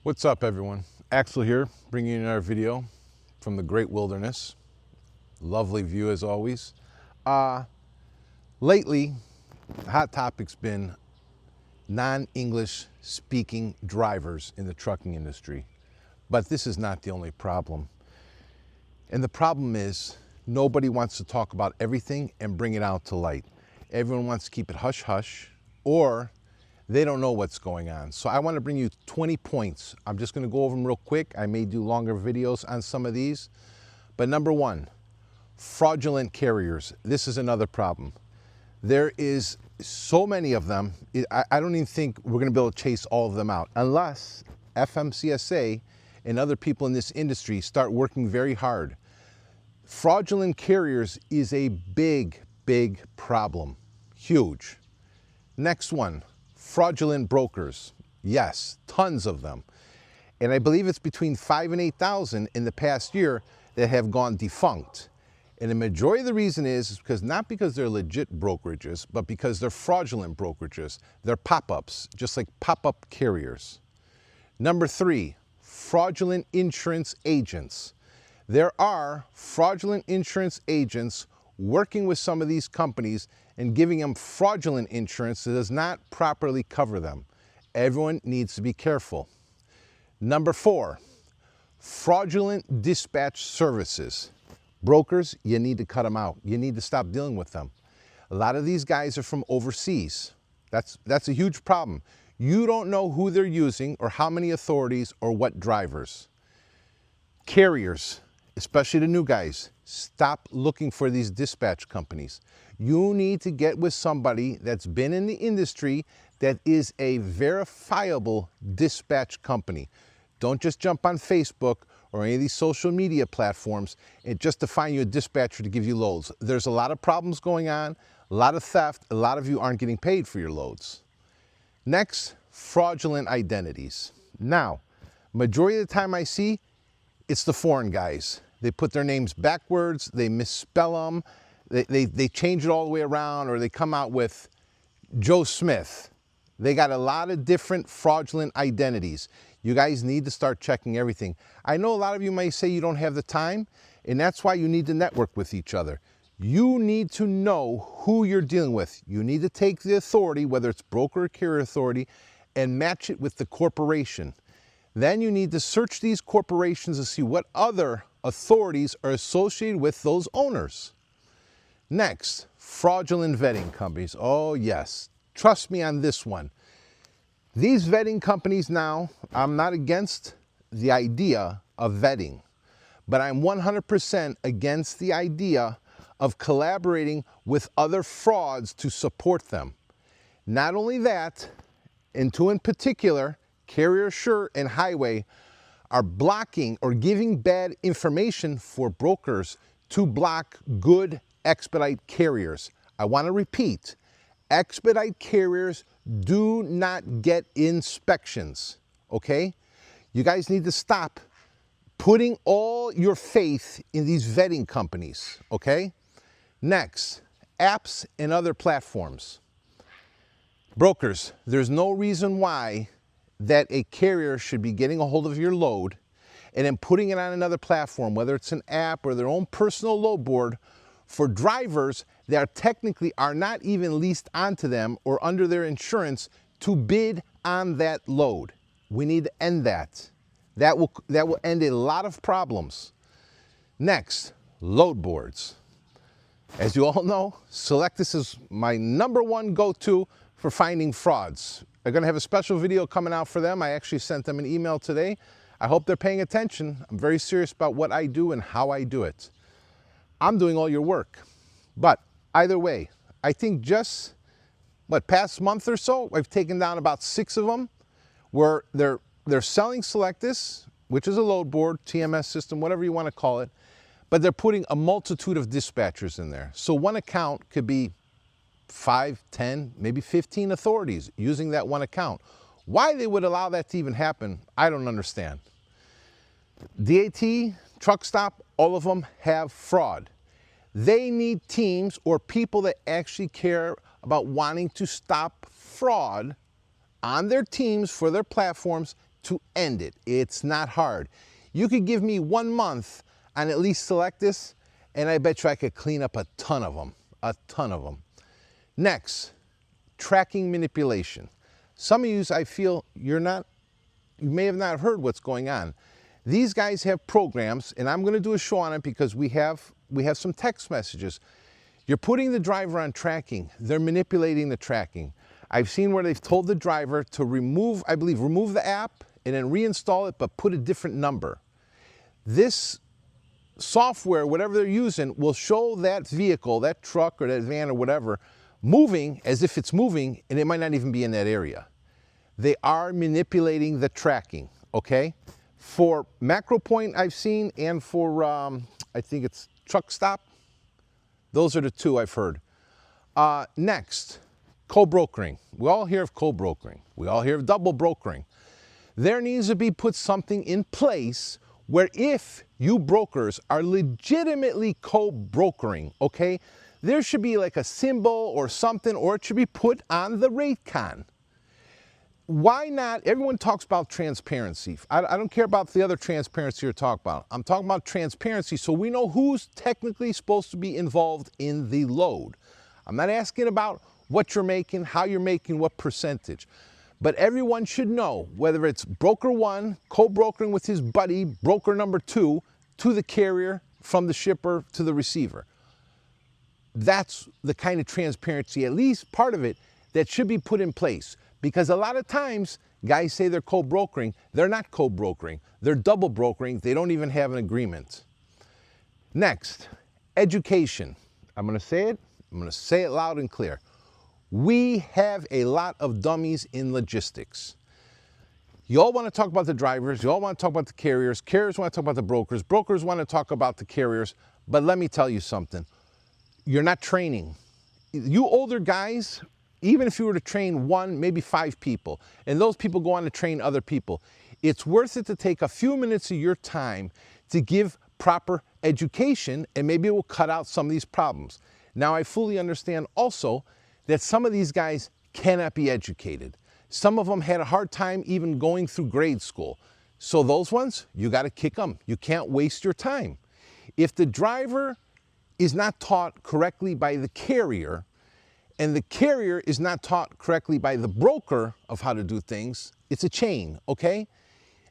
What's up, everyone? Axel here, bringing you another video from the great wilderness. Lovely view as always. Lately, the hot topic's been non-English speaking drivers in the trucking industry. But this is not the only problem. And the problem is nobody wants to talk about everything and bring it out to light. Everyone wants to keep it hush-hush, or they don't know what's going on. So I want to bring you 20 points. I'm just going to go over them real quick. I may do longer videos on some of these. But number one, fraudulent carriers. This is another problem. There is so many of them. I don't even think we're going to be able to chase all of them out unless FMCSA and other people in this industry start working very hard. Fraudulent carriers is a big, big problem. Huge. Next one. Fraudulent brokers. Yes, tons of them. And I believe it's between 5,000 and 8,000 in the past year that have gone defunct. And the majority of the reason is because not because they're legit brokerages, but because they're fraudulent brokerages. They're pop-ups, just like pop-up carriers. Number three, fraudulent insurance agents. There are fraudulent insurance agents working with some of these companies and giving them fraudulent insurance that does not properly cover them. Everyone needs to be careful. Number four, fraudulent dispatch services. Brokers, you need to cut them out. You need to stop dealing with them. A lot of these guys are from overseas. That's a huge problem. You don't know who they're using or how many authorities or what drivers. Carriers, especially the new guys, stop looking for these dispatch companies. You need to get with somebody that's been in the industry that is a verifiable dispatch company. Don't just jump on Facebook or any of these social media platforms and just to find you a dispatcher to give you loads. There's a lot of problems going on, a lot of theft, a lot of you aren't getting paid for your loads. Next, fraudulent identities. Now, majority of the time I see, it's the foreign guys. They put their names backwards, they misspell them, they change it all the way around, or they come out with Joe Smith. They got a lot of different fraudulent identities. You guys need to start checking everything. I know a lot of you may say you don't have the time, and that's why you need to network with each other. You need to know who you're dealing with. You need to take the authority, whether it's broker or carrier authority, and match it with the corporation. Then you need to search these corporations to see what other authorities are associated with those owners. Next, fraudulent vetting companies. Oh yes, trust me on this one. These vetting companies now, I'm not against the idea of vetting, but I'm 100% against the idea of collaborating with other frauds to support them. Not only that, and two in particular, Carrier Assure and Highway are blocking or giving bad information for brokers to block good expedite carriers. I want to repeat, expedite carriers do not get inspections, okay? You guys need to stop putting all your faith in these vetting companies, okay? Next, apps and other platforms. Brokers, there's no reason why that a carrier should be getting a hold of your load and then putting it on another platform, whether it's an app or their own personal load board, for drivers that technically are not even leased onto them or under their insurance to bid on that load. We need to end that. That will end a lot of problems. Next, load boards. As you all know, Selectus is my #1 go-to for finding frauds. I'm going to have a special video coming out for them. I actually sent them an email today. I hope they're paying attention. I'm very serious about what I do and how I do it. I'm doing all your work. But either way, I think just, past month or so, I've taken down about 6 of them where they're selling Selectus, which is a load board, TMS system, whatever you want to call it, but they're putting a multitude of dispatchers in there. So one account could be 5, 10, maybe 15 authorities using that one account. Why they would allow that to even happen, I don't understand. DAT, Truck Stop, all of them have fraud. They need teams or people that actually care about wanting to stop fraud on their teams for their platforms to end it. It's not hard. You could give me 1 month on at least Selectus, and I bet you I could clean up a ton of them. A ton of them. Next, tracking manipulation. Some of you, I feel, you may have not heard what's going on. These guys have programs, and I'm going to do a show on it because we have some text messages. You're putting the driver on tracking. They're manipulating the tracking. I've seen where they've told the driver to remove the app and then reinstall it, but put a different number. This software, whatever they're using, will show that vehicle, that truck or that van or whatever, moving as if it's moving, and it might not even be in that area. They are manipulating the tracking, okay? For MacroPoint I've seen, and for, I think it's Truck Stop. Those are the two I've heard. Next, co-brokering. We all hear of co-brokering. We all hear of double brokering. There needs to be put something in place where if you brokers are legitimately co-brokering, okay, there should be like a symbol or something, or it should be put on the rate con. Why not? Everyone talks about transparency. I don't care about the other transparency you're talking about. I'm talking about transparency so we know who's technically supposed to be involved in the load. I'm not asking about what you're making, how you're making, what percentage. But everyone should know, whether it's broker one, co-brokering with his buddy, broker number two, to the carrier, from the shipper to the receiver. That's the kind of transparency, at least part of it, that should be put in place. Because a lot of times, guys say they're co-brokering. They're not co-brokering. They're double brokering. They don't even have an agreement. Next, education. I'm going to say it. I'm going to say it loud and clear. We have a lot of dummies in logistics. You all want to talk about the drivers. You all want to talk about the carriers. Carriers want to talk about the brokers. Brokers want to talk about the carriers. But let me tell you something. You're not training. You older guys, even if you were to train 1, maybe 5 people, and those people go on to train other people, it's worth it to take a few minutes of your time to give proper education, and maybe it will cut out some of these problems. Now, I fully understand also that some of these guys cannot be educated. Some of them had a hard time even going through grade school. So those ones, you got to kick them. You can't waste your time. If the driver is not taught correctly by the carrier, and the carrier is not taught correctly by the broker of how to do things, it's a chain, okay?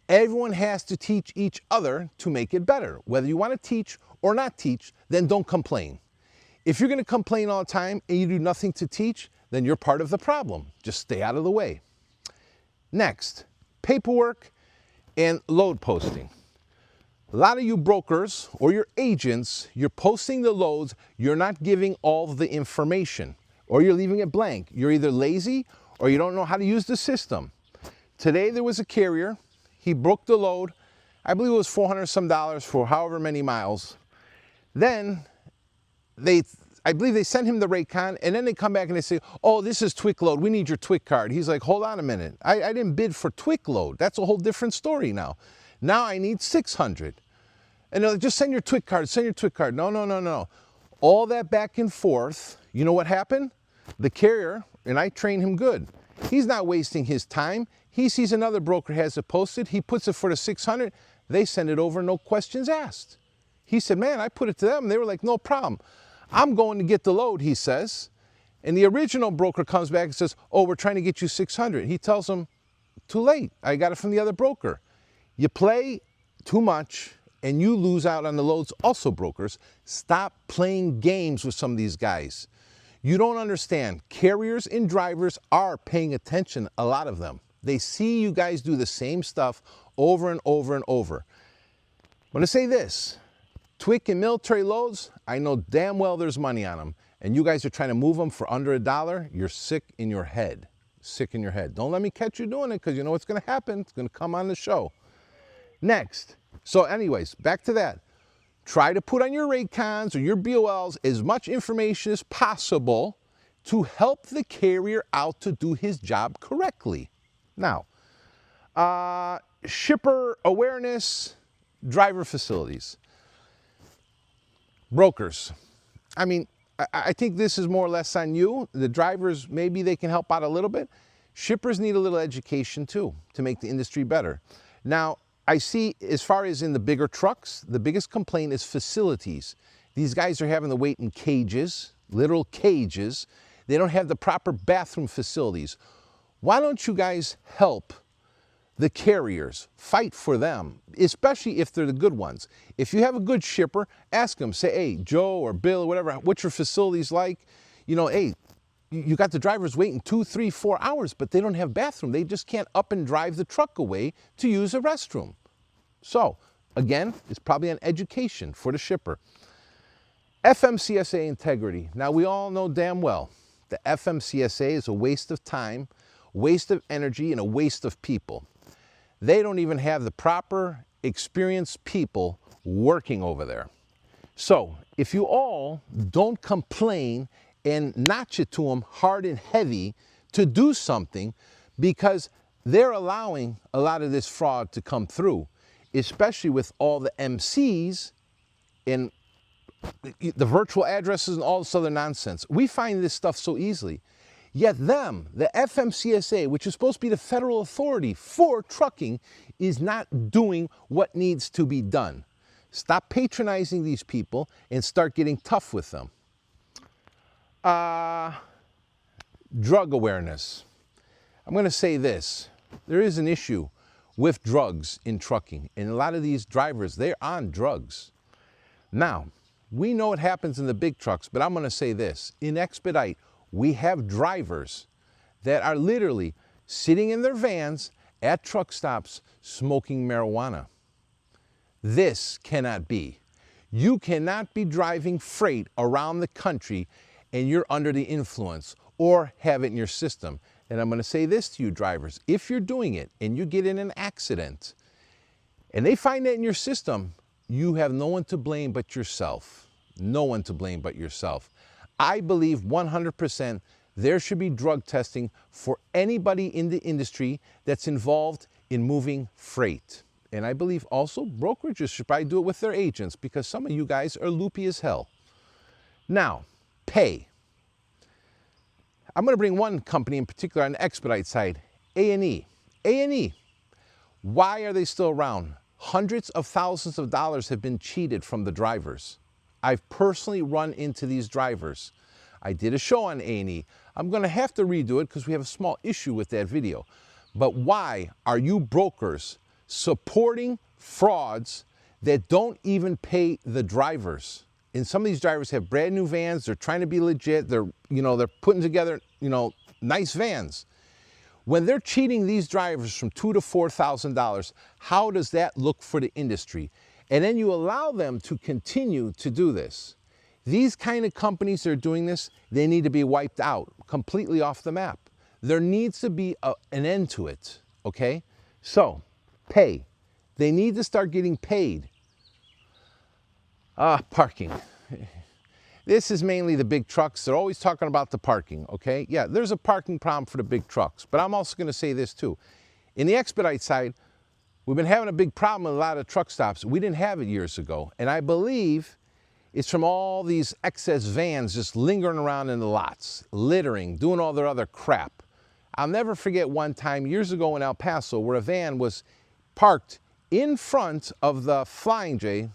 Everyone has to teach each other to make it better. Whether you want to teach or not teach, then don't complain. If you're going to complain all the time and you do nothing to teach, then you're part of the problem. Just stay out of the way. Next, paperwork and load posting. A lot of you brokers or your agents, you're posting the loads, you're not giving all the information, or you're leaving it blank. You're either lazy or you don't know how to use the system. Today there was a carrier, he broke the load, I believe it was $400 some for however many miles. Then I believe they sent him the rate con, and then they come back and they say, oh, this is TWIC load, we need your TWIC card. He's like, hold on a minute, I didn't bid for TWIC load. That's a whole different story now. Now I need 600. And they're like, just send your TWIC card, send your TWIC card. No. All that back and forth, you know what happened? The carrier, and I train him good, he's not wasting his time. He sees another broker has it posted, he puts it for the 600, they send it over, no questions asked. He said, man, I put it to them. They were like, no problem. I'm going to get the load, he says. And the original broker comes back and says, oh, we're trying to get you 600. He tells them, too late, I got it from the other broker. You play too much and you lose out on the loads. Also, brokers, stop playing games with some of these guys. You don't understand. Carriers and drivers are paying attention, a lot of them. They see you guys do the same stuff over and over and over. I'm going to say this. TWIC and military loads, I know damn well there's money on them. And you guys are trying to move them for under $1, you're sick in your head. Sick in your head. Don't let me catch you doing it, because you know what's going to happen. It's going to come on the show. Next. So anyways, back to that. Try to put on your rate cons or your BOLs as much information as possible to help the carrier out to do his job correctly. Now, shipper awareness, driver facilities. Brokers. I think this is more or less on you. The drivers, maybe they can help out a little bit. Shippers need a little education too to make the industry better. Now, I see as far as in the bigger trucks, the biggest complaint is facilities. These guys are having to wait in cages, literal cages. They don't have the proper bathroom facilities. Why don't you guys help the carriers, fight for them, especially if they're the good ones? If you have a good shipper, ask them, say, hey, Joe or Bill or whatever, what's your facilities like? You know, hey, you got the drivers waiting 2, 3, 4 hours, but they don't have bathroom. They just can't up and drive the truck away to use a restroom. So, again, it's probably an education for the shipper. FMCSA integrity. Now, we all know damn well the FMCSA is a waste of time, waste of energy, and a waste of people. They don't even have the proper experienced people working over there. So if you all don't complain and notch it to them hard and heavy to do something, because they're allowing a lot of this fraud to come through, especially with all the MCs and the virtual addresses and all this other nonsense. We find this stuff so easily. Yet them, the FMCSA, which is supposed to be the federal authority for trucking, is not doing what needs to be done. Stop patronizing these people and start getting tough with them. Drug awareness. I'm going to say this. There is an issue with drugs in trucking, and a lot of these drivers, they're on drugs. Now, we know what happens in the big trucks, but I'm going to say this. In Expedite, we have drivers that are literally sitting in their vans at truck stops smoking marijuana. This cannot be. You cannot be driving freight around the country and you're under the influence or have it in your system. And I'm going to say this to you drivers. If you're doing it and you get in an accident and they find that in your system, you have no one to blame but yourself. No one to blame but yourself. I believe 100% there should be drug testing for anybody in the industry that's involved in moving freight. And I believe also brokerages should probably do it with their agents, because some of you guys are loopy as hell. Now, pay. I'm going to bring one company in particular on the Expedite side, A&E. A&E, why are they still around? Hundreds of thousands of dollars have been cheated from the drivers. I've personally run into these drivers. I did a show on A&E. I'm going to have to redo it because we have a small issue with that video. But why are you brokers supporting frauds that don't even pay the drivers? And some of these drivers have brand new vans. They're trying to be legit. They're putting together, nice vans. When they're cheating these drivers from $2,000 to $4,000, how does that look for the industry? And then you allow them to continue to do this. These kind of companies that are doing this, they need to be wiped out, completely off the map. There needs to be an end to it, okay? So, pay. They need to start getting paid. Parking. This is mainly the big trucks. They're always talking about the parking, okay? Yeah, there's a parking problem for the big trucks, but I'm also going to say this too. In the Expedite side, we've been having a big problem with a lot of truck stops. We didn't have it years ago, and I believe it's from all these excess vans just lingering around in the lots, littering, doing all their other crap. I'll never forget one time years ago in El Paso where a van was parked in front of the Flying J,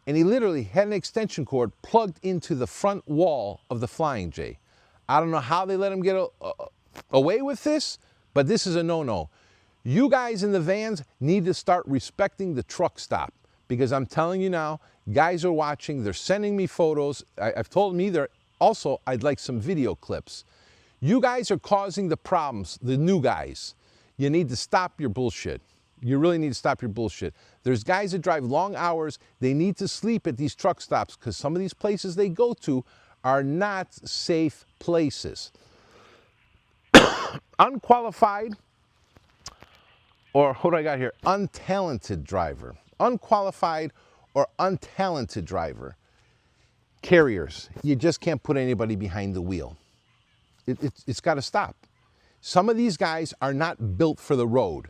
and he literally had an extension cord plugged into the front wall of the Flying J. I don't know how they let him get away with this, but this is a no-no. You guys in the vans need to start respecting the truck stop, because I'm telling you now, guys are watching, they're sending me photos. I've told them either, also, I'd like some video clips. You guys are causing the problems, the new guys. You need to stop your bullshit. You really need to stop your bullshit. There's guys that drive long hours. They need to sleep at these truck stops because some of these places they go to are not safe places. Unqualified, or what do I got here? Untalented driver. Unqualified or untalented driver. Carriers, you just can't put anybody behind the wheel. It's got to stop. Some of these guys are not built for the road.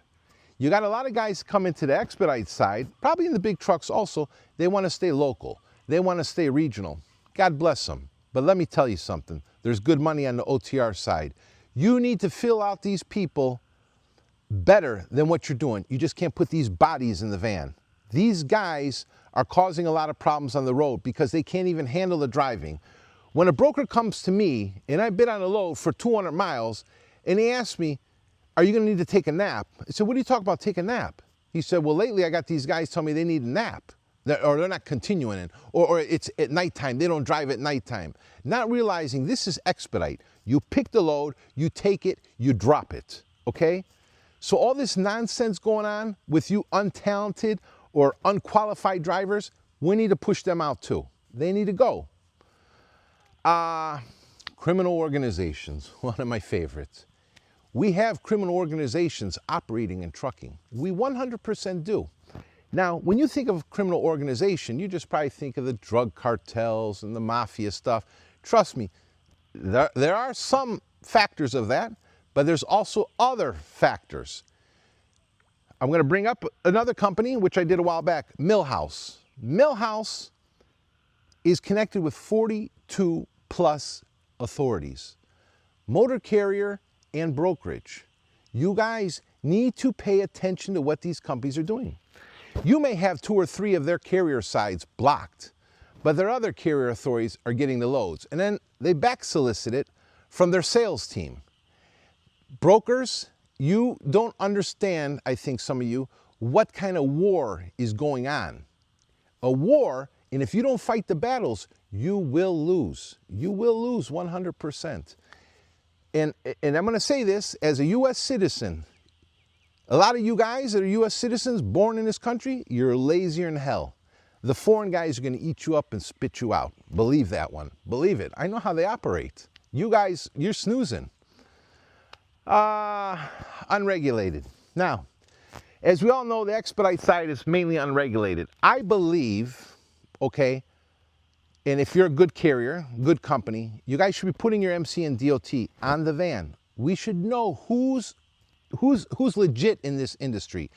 You got a lot of guys come into the Expedite side, probably in the big trucks also. They want to stay local. They want to stay regional. God bless them. But let me tell you something. There's good money on the OTR side. You need to fill out these people better than what you're doing. You just can't put these bodies in the van. These guys are causing a lot of problems on the road because they can't even handle the driving. When a broker comes to me and I bid on a load for 200 miles and he asks me, are you going to need to take a nap? I said, what are you talking about, take a nap? He said, well, lately I got these guys tell me they need a nap, or they're not continuing it, or it's at nighttime, they don't drive at nighttime. Not realizing this is expedite. You pick the load, you take it, you drop it, okay? So all this nonsense going on with you untalented or unqualified drivers, we need to push them out too. They need to go. Criminal organizations, one of my favorites. We have criminal organizations operating in trucking. We 100% do. Now, when you think of criminal organization, you just probably think of the drug cartels and the mafia stuff. Trust me, there are some factors of that, but there's also other factors. I'm going to bring up another company, which I did a while back, Millhouse. Millhouse is connected with 42 plus authorities, motor carrier and brokerage. You guys need to pay attention to what these companies are doing. You may have 2 or 3 of their carrier sides blocked, but their other carrier authorities are getting the loads, and then they back solicit it from their sales team. Brokers, you don't understand, I think some of you, what kind of war is going on. A war, and if you don't fight the battles, you will lose. You will lose 100%. And I'm going to say this as a U.S. citizen. A lot of you guys that are U.S. citizens born in this country, you're lazier than hell. The foreign guys are going to eat you up and spit you out. Believe that one. Believe it. I know how they operate. You guys, you're snoozing. Unregulated. Now, as we all know, the expedite side is mainly unregulated. I believe, okay, and if you're a good carrier, good company, you guys should be putting your MC and DOT on the van. We should know who's legit in this industry.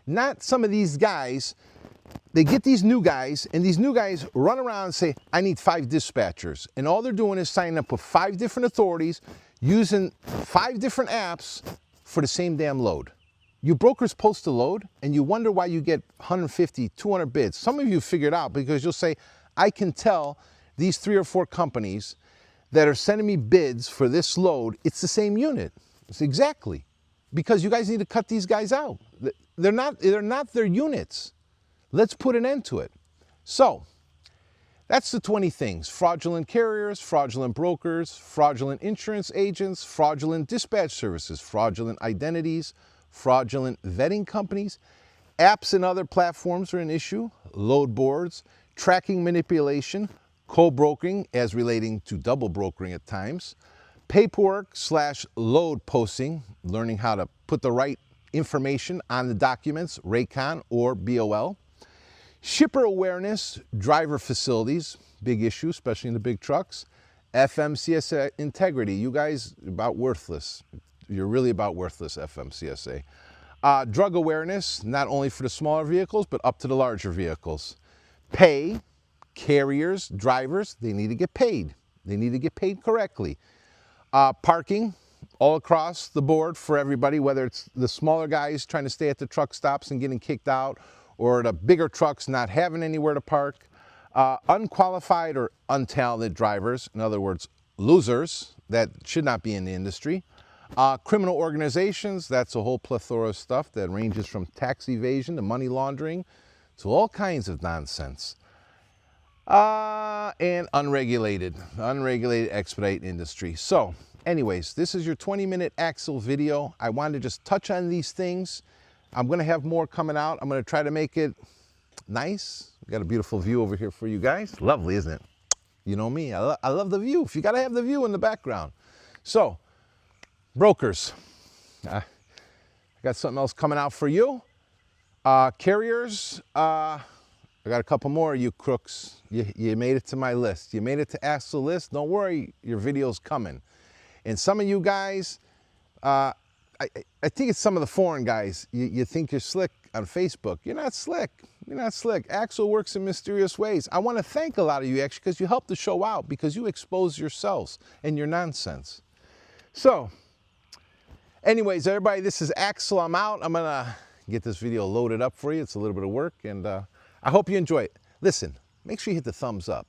Not some of these guys, they get these new guys, and these new guys run around and say, I need 5 dispatchers. And all they're doing is signing up with 5 different authorities, using 5 different apps for the same damn load. You brokers post a load, and you wonder why you get 150, 200 bids. Some of you figured out because you'll say, I can tell these 3 or 4 companies that are sending me bids for this load, it's the same unit. It's exactly. Because you guys need to cut these guys out. They're not their units. Let's put an end to it. So, that's the 20 things. Fraudulent carriers, fraudulent brokers, fraudulent insurance agents, fraudulent dispatch services, fraudulent identities, fraudulent vetting companies, apps and other platforms are an issue, load boards, tracking manipulation, co-brokering as relating to double brokering at times, paperwork/load posting, learning how to put the right information on the documents, Raycon or BOL, shipper awareness, driver facilities, big issue, especially in the big trucks, FMCSA integrity, you guys about worthless. You're really about worthless, FMCSA. Drug awareness, not only for the smaller vehicles, but up to the larger vehicles. Pay, carriers, drivers, they need to get paid. They need to get paid correctly. Parking, all across the board for everybody, whether it's the smaller guys trying to stay at the truck stops and getting kicked out, or the bigger trucks not having anywhere to park. Unqualified or untalented drivers, in other words, losers that should not be in the industry. Criminal organizations, that's a whole plethora of stuff that ranges from tax evasion to money laundering to all kinds of nonsense. And unregulated expedite industry. So, anyways, this is your 20-minute Axle video. I wanted to just touch on these things. I'm going to have more coming out. I'm going to try to make it nice. We got a beautiful view over here for you guys. Lovely, isn't it? You know me. I love the view. If you got to have the view in the background. So, brokers, I got something else coming out for you. Carriers, I got a couple more of you crooks. You made it to my list. You made it to Axle list. Don't worry, your video's coming. And some of you guys, I think it's some of the foreign guys. You think you're slick on Facebook. You're not slick. You're not slick. Axle works in mysterious ways. I want to thank a lot of you actually because you helped the show out, because you expose yourselves and your nonsense. So, Anyways, everybody, this is Axel. I'm out. I'm gonna get this video loaded up for you. It's a little bit of work, and I hope you enjoy it. Listen, make sure you hit the thumbs up.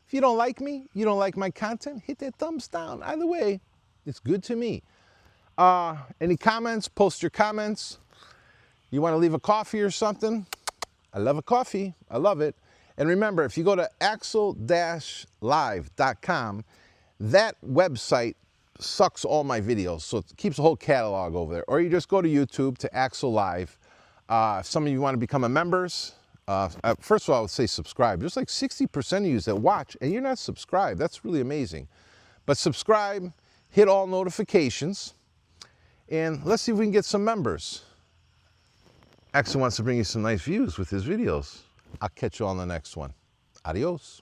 If you don't like me, you don't like my content, hit that thumbs down. Either way, it's good to me. Any comments? Post your comments. You want to leave a coffee or something? I love a coffee. I love it. And remember, if you go to axel-live.com, that website sucks all my videos, so it keeps a whole catalog over there. Or you just go to YouTube to Axel Live. If some of you want to become a members, first of all, I would say subscribe. There's like 60% of you that watch and you're not subscribed. That's really amazing. But subscribe, hit all notifications, and let's see if we can get some members. Axel wants to bring you some nice views with his videos. I'll catch you on the next one. Adios.